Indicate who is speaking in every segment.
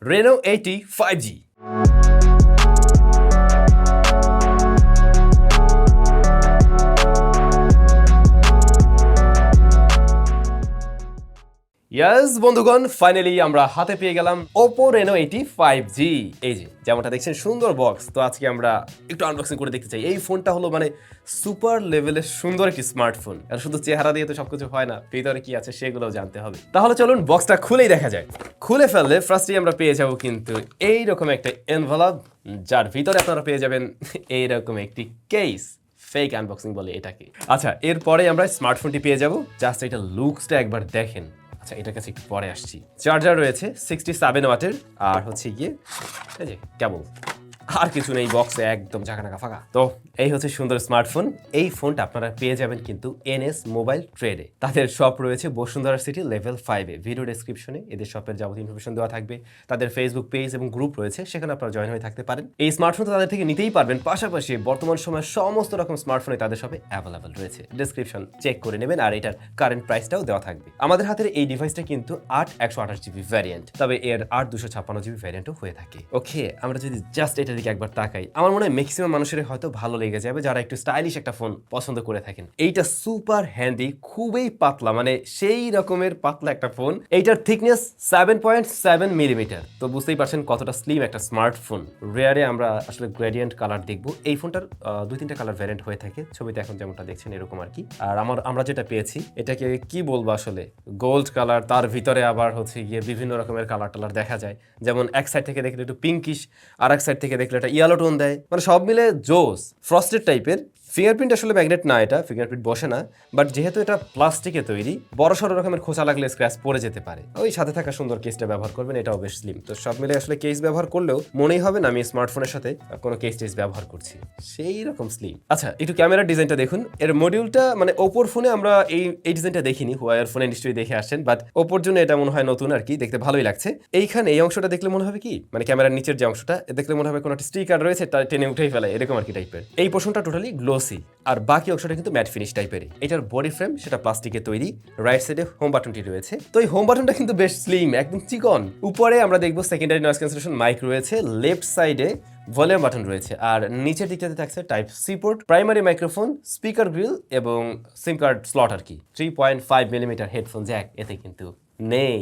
Speaker 1: Reno 80 5G. ইয়াস বন্ধুগণ, finally আমরা হাতে পেয়ে গেলাম Oppo Reno 80 5G। এই যে যেমনটা দেখছেন সুন্দর বক্স। তো আজকে আমরা একটু আনবক্সিং করে দেখতে চাই। এই ফোনটা হলো মানে সুপার লেভেলের সুন্দর একটি স্মার্টফোন। আর শুধু চেহারা দিয়ে তো সবকিছু হয় না, ভিতরে কি আছে সেগুলোও জানতে হবে। তাহলে চলুন বক্সটা খুলেই দেখা যায়। খুলে ফেললে ফার্স্টেই আমরা পেয়ে যাব কিন্তু এইরকম একটা এনভেলপ, যার ভিতরে আপনারা পেয়ে যাবেন এইরকম একটি কেস। ফেক আনবক্সিং বলে এটাকে। আচ্ছা, এরপরে আমরা স্মার্টফোনটি পেয়ে যাব। জাস্ট এটা লুকসটা একবার দেখেন। আচ্ছা, এটার কাছে একটু পরে আসছি। চার্জার রয়েছে 67 ওয়াটের, আর হচ্ছে গিয়ে এই যে কেবল, আর কিছু নেই বক্সে, একদম ঝাঁকানাকা ফাঁকা। তো এই হচ্ছে সুন্দর স্মার্টফোন। এই ফোনটা আপনারা পেয়ে যাবেন কিন্তু NS মোবাইল ট্রেডে। তাদের শপ রয়েছে বসুন্ধরা সিটি লেভেল 5-এ। ভিডিও ডেসক্রিপশনে এদের শপের যাবতীয় ইনফরমেশন দেওয়া থাকবে। তাদের ফেসবুক পেজ এবং গ্রুপ রয়েছে, সেখানে আপনারা জয়েন হয়ে থাকতে পারেন। এই স্মার্টফোন তাদের থেকে নিতেই পারবেন। পাশাপাশি বর্তমান সময়ে সমস্ত রকম স্মার্টফোনে তাদের শপে অ্যাভেলেবল রয়েছে। ডেসক্রিপশন চেক করে নেবেন, আর এটার কারেন্ট প্রাইসটাও দেওয়া থাকবে। আমাদের হাতের এই ডিভাইসটা কিন্তু 8/128GB ভ্যারিয়েন্ট, তবে এর 8/256GB ভ্যারিয়েন্টও হয়ে থাকে। ওকে, আমরা যদি জাস্ট এটার দিকে একবার তাকাই, আমার মনে হয় ম্যাক্সিমাম মানুষের হয়তো ভালো লেগে যাবে যারা একটু স্টাইলিশ একটা ফোন পছন্দ করে থাকেন। এইটা সুপার হ্যান্ডি, খুবই পাতলা, মানে সেই রকমের পাতলা একটা ফোন। এইটার থিকনেস 7.7 মিলিমিটার। তো বুঝতেই পারছেন কতটা স্লিম একটা স্মার্টফোন। রেয়ারে আমরা আসলে গ্রেডিয়েন্ট কালার দেখবো। এই ফোনটার 2-3টা কালার ভ্যারিয়েন্ট হয়ে থাকে, ছবিতে এখন যেমনটা দেখছেন এরকম আর কি। আর আমরা যেটা পেয়েছি এটাকে কি বলবো আসলে, গোল্ড কালার, তার ভিতরে আবার হচ্ছে গিয়ে বিভিন্ন রকমের কালার টালার দেখা যায়। যেমন এক সাইড থেকে দেখলে একটু পিঙ্কিশ, আর এক সাইড থেকে দেখলে একটা ইয়েলো টোন দেয়, মানে সব মিলে জোস। ফ্রস্টেড টাইপের। ফিঙ্গারপ্রিন্ট আসলে ম্যাগনেট না, এটা ফিঙ্গারপ্রিন্ট বসে না, বাট যেহেতু এটা প্লাস্টিকে তৈরি, বড় সড়ো রকমের খোঁচা লাগলে স্ক্র্যাচ পড়ে যেতে পারে। ওই সাথে থাকা সুন্দর কেসটা ব্যবহার করবেন, এটাও বেশ স্লিম। তো সব মিলে আসলে কেস ব্যবহার করলেও মনেই হবে না আমি স্মার্টফোনের সাথে কোনো কেস টেস ব্যবহার করছি, সেই রকম স্লিম। আচ্ছা, একটু ক্যামেরার ডিজাইনটা দেখুন। এর মডিউলটা মানে ওপোর ফোনে আমরা এই ডিজাইনটা দেখিনি, হুয়াওয়ের ফোনে নিশ্চয়ই দেখে আসছেন, বাট ওপোর জন্য এটা মনে হয় নতুন আর কি, দেখতে ভালোই লাগছে। এইখানে এই অংশটা দেখলে মনে হবে কি, মানে ক্যামেরার নিচের যে অংশটা দেখলে মনে হবে কোনো একটা স্টিকার রয়েছে, তা টেনে উঠেই ফেলে এরকম আর কি টাইপের। এই পোর্শনটা টোটালি গ্লোসি, আর বাকি অংশটা কিন্তু ম্যাট ফিনিশ টাইপের। এটার বডি ফ্রেম সেটা প্লাস্টিকে তৈরি। রাইট সাইডে হোম বাটনটি রয়েছে। তো এই হোম বাটনটা কিন্তু বেশ স্লিম, একদম চিকন। উপরে আমরা দেখবো সেকেন্ডারি নয়েজ ক্যান্সেলেশন মাইক রয়েছে, লেফট সাইডে ভলিউম বাটন রয়েছে, আর নিচের দিকটাতে থাকছে type C port, primary microphone, speaker grill এবং সিম কার্ড স্লট আর কি। 3.5 মিলিমিটার হেডফোন জ্যাক এতে কিন্তু নেই,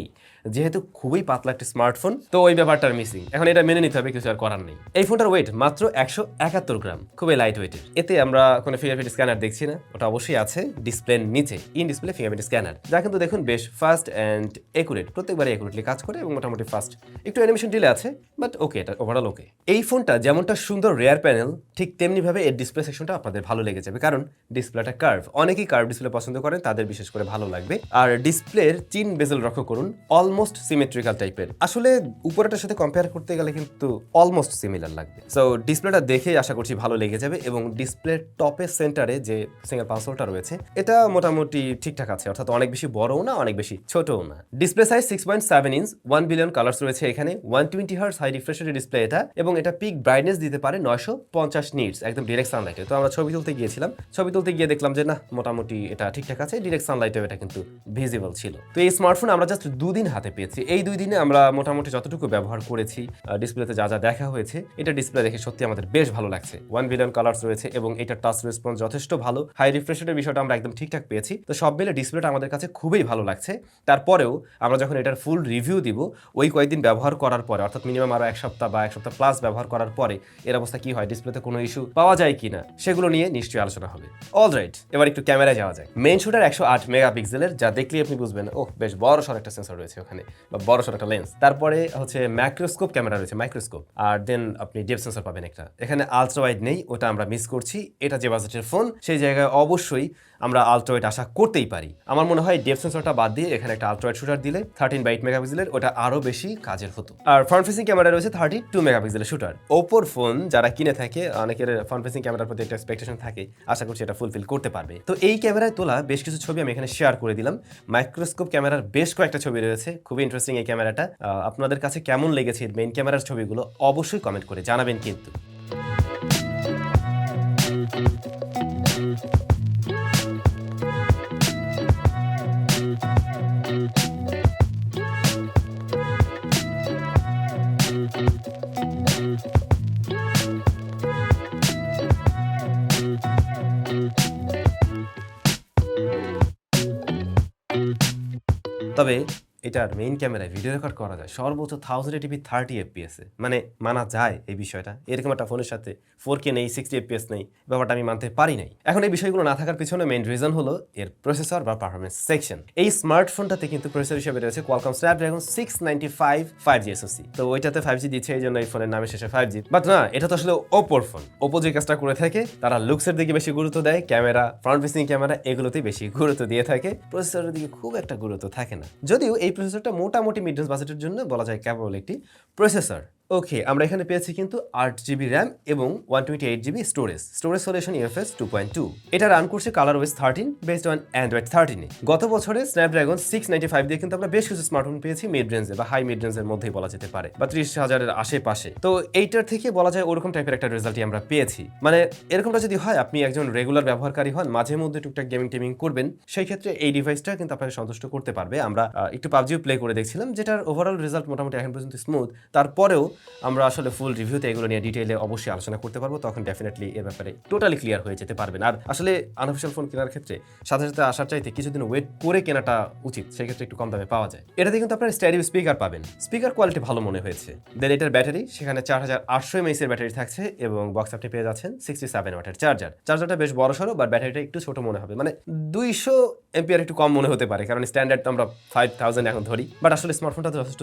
Speaker 1: যেহেতু খুবই পাতলা একটা স্মার্টফোন, তো ওই ব্যাপারটার মিসিং। এখন এটা মেনে নিতে হবে, কিছু আর করার নেই। এই ফোনটার ওয়েট মাত্র 171 গ্রাম, খুবই লাইট ওয়েটের। এতে আমরা কোনো ফিঙ্গারপ্রিন্ট স্ক্যানার দেখছি না, ওটা অবশ্যই আছে ডিসপ্লের নিচে, ইন ডিসপ্লে ফিঙ্গারপ্রিন্ট স্ক্যানার, যা কিন্তু দেখুন বেশ ফাস্ট অ্যান্ড একুরেট, প্রত্যেকবারে একুরেটলি কাজ করে এবং মোটামুটি ফাস্ট। একটু অ্যানিমেশন ডিলে আছে, বাট ওকে, এটা ওভারঅল ওকে। এই ফোনটা যেমনটা সুন্দর রেয়ার প্যানেল, ঠিক তেমনিভাবে এর ডিসপ্লে সেকশনটা আপনাদের ভালো লেগে যাবে, কারণ ডিসপ্লেটা কার্ভ। অনেকেই কার্ভ ডিসপ্লে পছন্দ করেন, তাদের বিশেষ করে ভালো লাগবে। আর ডিসপ্লের চিন বেজেল লক্ষ্য করুন, অলমোস্ট সিমেট্রিক্যাল টাইপের। আসলে উপরেটার সাথে কম্পেয়ার করতে গেলে কিন্তু অলমোস্ট সিমিলার লাগবে। সো ডিসপ্লেটা দেখে আশা করছি ভালো লেগে যাবে। এবং ডিসপ্লের টপের সেন্টারে যে সিঙ্গেল পাঁচলটা রয়েছে, এটা মোটামুটি ঠিকঠাক আছে, অর্থাৎ অনেক বেশি বড়ও না, অনেক বেশি ছোটও না। Display size 6.7 inch, 1 billion colours রয়েছে এখানে, 120 হার্টজ হাই রিফ্রেশ ডিসপ্লে এটা, এবং এটা পিক ব্রাইটনেস দিতে পারে 950 নিটস, একদম ডিরেক্ট সানলাইটে। তো আমরা ছবি তুলতে গিয়েছিলাম, ছবি তুলতে গিয়ে দেখলাম যে না, মোটামুটি এটা ঠিকঠাক আছে, ডিরেক্ট সানলাইটেও এটা কিন্তু ভিজিবল ছিল। তো এই স্মার্টফোন আমরা জাস্ট 2 দিন হাতে পেয়েছি। এই 2 দিনে আমরা মোটামুটি যতটুকু ব্যবহার করেছি, ডিসপ্লেতে যা যা দেখা হয়েছে, এটা ডিসপ্লে দেখে সত্যি আমাদের বেশ ভালো লাগছে। 1 বিলিয়ন কালার্স রয়েছে এবং এটা টাচ রেসপন্স যথেষ্ট ভালো, হাই রিফ্রেশের বিষয়টা আমরা একদম ঠিকঠাক পেয়েছি। তো সব মিলে ডিসপ্লেটা আমাদের কাছে খুবই ভালো লাগছে। তারপরেও আমরা যখন এটার ফুল রিভিউ দিব, ওই কয়েকদিন ব্যবহার করার পরে, অর্থাৎ মিনিমাম আরো 1 সপ্তাহ বা 1 সপ্তাহ প্লাস ব্যবহার করার পরে এর অবস্থা কি হয়, ডিসপ্লেতে কোনো ইস্যু পাওয়া যায় কিনা, সেগুলো নিয়ে নিশ্চয়ই আলোচনা হবে। অলরাইট, এবার একটু ক্যামেরায় যাওয়া যায়। মেইন শুটার 108 মেগাপিক্সেলের, যা দেখলেই আপনি বুঝবেন ও বেশ বড় সড় একটা সেন্সর রয়েছে ওখানে, বা বড় সড় একটা লেন্স। তারপরে হচ্ছে ম্যাক্রোস্কোপ ক্যামেরা রয়েছে, মাইক্রোস্কোপ, আর দেন আপনি ডেপথ সেন্সর পাবেন একটা। এখানে আলট্রা ওয়াইড নেই, ওটা আমরা মিস করছি। এটা যে বাজেটের ফোন, সেই জায়গায় অবশ্যই আমরা আলট্রা ওয়াইড আশা করতেই পারি। আমার মনে হয় ডেপথ সেন্সরটা বাদ দিয়ে এখানে একটা আলট্রা ওয়াইড শুটার দিলে 13/8 মেগাপিক্সেলের, ওটা আরো বেশি কাজের হতো। আর ফ্রন্ট ফেসিং ক্যামেরা রয়েছে 32 মেগাপিক্সেলের শুটার। ওপোর ফোন যারা কিনে থাকে, অনেকের ফ্রন্ট ফেসিং ক্যামেরার প্রতি একটা এক্সপেকটেশন থাকে, আশা করছি এটা ফুলফিল করতে পারবে। তো এই ক্যামেরায় তোলা বেশ কিছু ছবি আমি এখানে শেয়ার করে দিলাম। মাইক্রোস্কোপ ক্যামেরার বেশ কয়েকটা ছবি রয়েছে, খুবই ইন্টারেস্টিং এই ক্যামেরাটা। আপনাদের কাছে কেমন লেগেছে মেইন ক্যামেরার ছবিগুলো অবশ্যই কমেন্ট করে জানাবেন কিন্তু। তবে এটার মেইন ক্যামেরায় ভিডিও রেকর্ড করা যায় সর্বোচ্চ 1080p 30 fps মানে মানা যায় এই বিষয়টা। এরকম একটা ফোনের সাথে 4K নেই, 60 fps নেই, ব্যাপারটা আমি মানতে পারি নাই। এখন এই বিষয়গুলো না থাকার পিছনে মেইন রিজন হলো এর প্রসেসর বা পারফরমেন্স সেকশন। এই স্মার্টফোনটাতে কিন্তু প্রসেসর হিসেবে রয়েছে Qualcomm Snapdragon 695 5G SoC। তো ওইটাতে 5G দিচ্ছে, এই জন্য এই ফোনের নামে শেষে 5G। বাট না, এটা তো আসলে ওপোর ফোন। ওপো যে কাজটা করে থাকে, তারা লুকসের দিকে বেশি গুরুত্ব দেয়, ক্যামেরা, ফ্রন্ট ফেসিং ক্যামেরা এগুলোতেই বেশি গুরুত্ব দিয়ে থাকে, প্রসেসরের দিকে খুব একটা গুরুত্ব থাকে না। যদিও এই প্রসেসরটা মোটামুটি মিড রেঞ্জ বাজেটের জন্য বলা যায় ক্যাপাবল একটি প্রসেসর। ওকে, আমরা এখানে পেয়েছি কিন্তু 8GB র্যাম এবং 128GB স্টোরেজ সলিউশন UFS 2.2। এটা রান করছে ColorOS 13 বেসড অন Android 13 এ। গত বছরে স্ন্যাপড্রাগন 695 দিয়ে কিন্তু আমরা বেশ কিছু স্মার্টফোন পেয়েছি মিড রেঞ্জে বা হাই মিড রেঞ্জের মধ্যেই বলা যেতে পারে, বা 30,000-এর আশেপাশে। তো এইটার থেকে বলা যায় ওরকম টাইপের একটা রেজাল্টই আমরা পেয়েছি। মানে এরকমটা যদি হয়, আপনি একজন রেগুলার ব্যবহারকারী হন, মাঝে মধ্যে টুকটাক গেমিং টেমিং করবেন, সেই ক্ষেত্রে এই ডিভাইসটা কিন্তু আপনাকে সন্তুষ্ট করতে পারবে। আমরা একটু পাবজিও প্লে করে দেখছিলাম, যেটার ওভারঅল রেজাল্ট মোটামুটি এখন পর্যন্ত স্মুথ। তারপরেও আমরা আসলে ফুল রিভিউতে এগুলো নিয়ে ডিটেইলে অবশ্যই আলোচনা করতে পারবো, তখন ডেফিনেটলি এর ব্যাপারে টোটালি ক্লিয়ার হয়ে যেতে পারবেন। আর আসলে আনঅফিশিয়াল ফোন কেনার ক্ষেত্রে সাথে সাথে আসার চাইতে কিছুদিন ওয়েট করে কেনাটা উচিত, সেক্ষেত্রে একটু কম দামে পাওয়া যায়। এটাতে কিন্তু আপনার স্টেরিও স্পিকার পাবেন, স্পিকার কোয়ালিটি ভালো মনে হয়েছে। দেন এটার ব্যাটারি, সেখানে 4800 mAh এর ব্যাটারি থাকছে এবং বক্স আপনি পেয়ে যাচ্ছেন 67 ওয়াটের চার্জারটা বেশ বড় সড়ো, বাট ব্যাটারিটা একটু ছোট মনে হবে, মানে 200 এম্পিয়ার একটু কম মনে হতে পারে, কারণ স্ট্যান্ডার্ড তো আমরা 5000 এখন ধরি। বাট আসলে স্মার্টফোনটা যথেষ্ট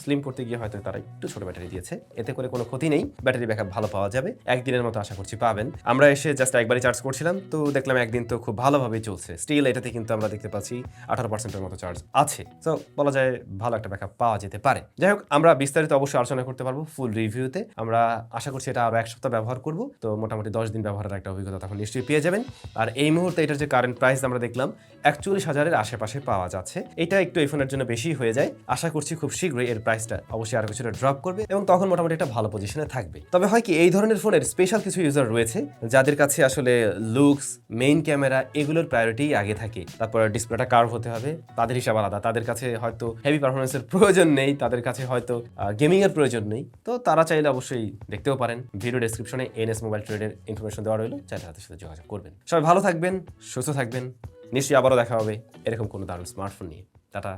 Speaker 1: স্লিম করতে গিয়ে হয়তো তারা একটু ছোট ব্যাটারি দিয়েছে, এতে করে কোনো ক্ষতি নেই, ব্যাটারি ব্যাকআপ ভালো পাওয়া যাবে, একদিনের মতো আশা করছি পাবেন। আমরা এসে জাস্ট একবারই চার্জ করছিলাম, তো দেখলাম একদিন তো খুব ভালোভাবেই চলছে। স্টিল এটাতে কিন্তু আমরা দেখতে পাচ্ছি 18%-এর মতো চার্জ আছে, তো বলা যায় ভালো একটা ব্যাকআপ পাওয়া যেতে পারে। যাই হোক, আমরা বিস্তারিত অবশ্যই আলোচনা করতে পারবো ফুল রিভিউতে। আমরা আশা করছি এটা আরো 1 সপ্তাহ ব্যবহার করব, তো মোটামুটি 10 দিন ব্যবহারের একটা অভিজ্ঞতা তখন নিশ্চয়ই পেয়ে যাবেন। আর এই মুহূর্তে এটার যে কারেন্ট প্রাইস আমরা দেখলাম 41,000-এর আশেপাশে পাওয়া যাচ্ছে। এটা একটু এই ফোনের জন্য বেশি হয়ে যায়, আশা করছি খুব শীঘ্রই এর প্রাইসটা অবশ্যই আরো কিছুটা ড্রপ করবে এবং তখন মোটামুটি একটা ভালো পজিশনে থাকবে। তবে হয় কি, এই ধরনের ফোনের স্পেশাল কিছু ইউজার রয়েছে যাদের কাছে আসলে লুকস, মেইন ক্যামেরা এগুলোর প্রায়োরিটি আগে থাকে, তারপর ডিসপ্লেটা কার্ভ হতে হবে, তাদের হিসাব আলাদা। তাদের কাছে হয়তো হেভি পারফরমেন্সের প্রয়োজন নেই, তাদের কাছে হয়তো গেমিং এর প্রয়োজন নেই, তো তারা চাইলে অবশ্যই দেখতেও পারেন। ভিডিও ডেসক্রিপশনে NS মোবাইল ট্রেডের ইনফরমেশন দেওয়া রইল, চাইলে তাদের সাথে যোগাযোগ করবেন। সবাই ভালো থাকবেন, সুস্থ থাকবেন, নিশ্চয়ই আবারও দেখা হবে এরকম কোনো দারুণ স্মার্টফোন নিয়ে। টাটা।